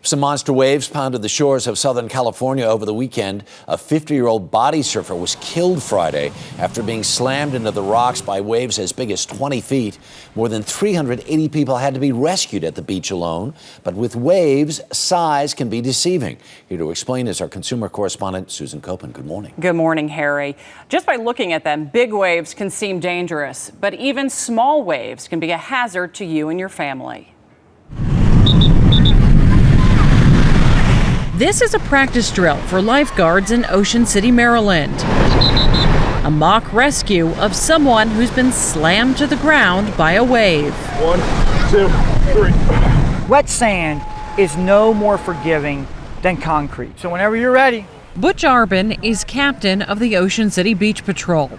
Some monster waves pounded the shores of Southern California over the weekend. A 50-year-old body surfer was killed Friday after being slammed into the rocks by waves as big as 20 feet. More than 380 people had to be rescued at the beach alone. But with waves, size can be deceiving. Here to explain is our consumer correspondent, Susan Koeppen. Good morning. Good morning, Harry. Just by looking at them, big waves can seem dangerous, but even small waves can be a hazard to you and your family. This is a practice drill for lifeguards in Ocean City, Maryland. A mock rescue of someone who's been slammed to the ground by a wave. 1, 2, 3. Wet sand is no more forgiving than concrete. So whenever you're ready. Butch Arbin is captain of the Ocean City Beach Patrol.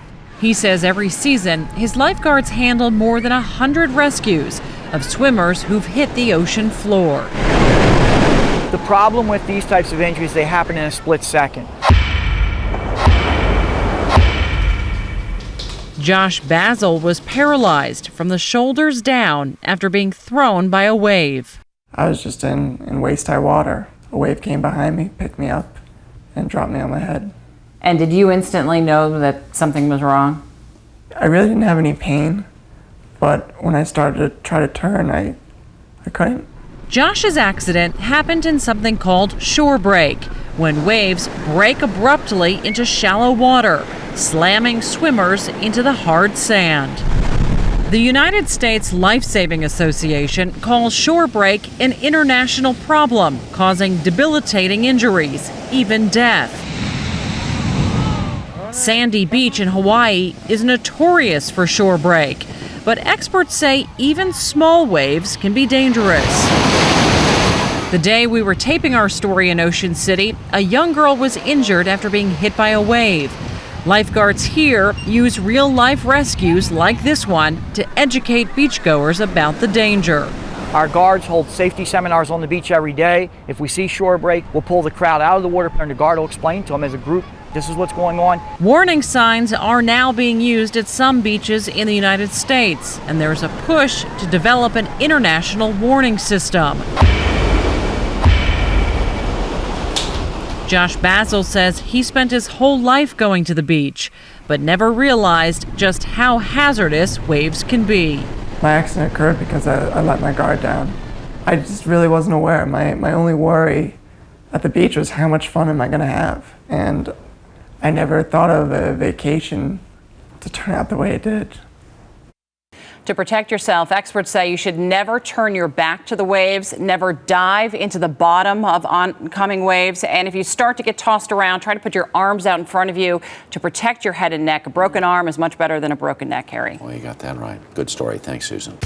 He says every season, his lifeguards handle more than 100 rescues of swimmers who've hit the ocean floor. The problem with these types of injuries, they happen in a split second. Josh Basil was paralyzed from the shoulders down after being thrown by a wave. I was just in waist-high water. A wave came behind me, picked me up, and dropped me on my head. And did you instantly know that something was wrong? I really didn't have any pain, but when I started to try to turn, I couldn't. Josh's accident happened in something called shorebreak, when waves break abruptly into shallow water, slamming swimmers into the hard sand. The United States Life-Saving Association calls shorebreak an international problem, causing debilitating injuries, even death. Sandy Beach in Hawaii is notorious for shorebreak, but experts say even small waves can be dangerous. The day we were taping our story in Ocean City, a young girl was injured after being hit by a wave. Lifeguards here use real-life rescues like this one to educate beachgoers about the danger. Our guards hold safety seminars on the beach every day. If we see shorebreak, we'll pull the crowd out of the water and the guard will explain to them as a group, this is what's going on. Warning signs are now being used at some beaches in the United States, and there's a push to develop an international warning system. Josh Basil says he spent his whole life going to the beach, but never realized just how hazardous waves can be. My accident occurred because I let my guard down. I just really wasn't aware. My only worry at the beach was how much fun am I going to have? And I never thought of a vacation to turn out the way it did. To protect yourself, experts say you should never turn your back to the waves, never dive into the bottom of oncoming waves, and if you start to get tossed around, try to put your arms out in front of you to protect your head and neck. A broken arm is much better than a broken neck, Harry. Well, you got that right. Good story. Thanks, Susan.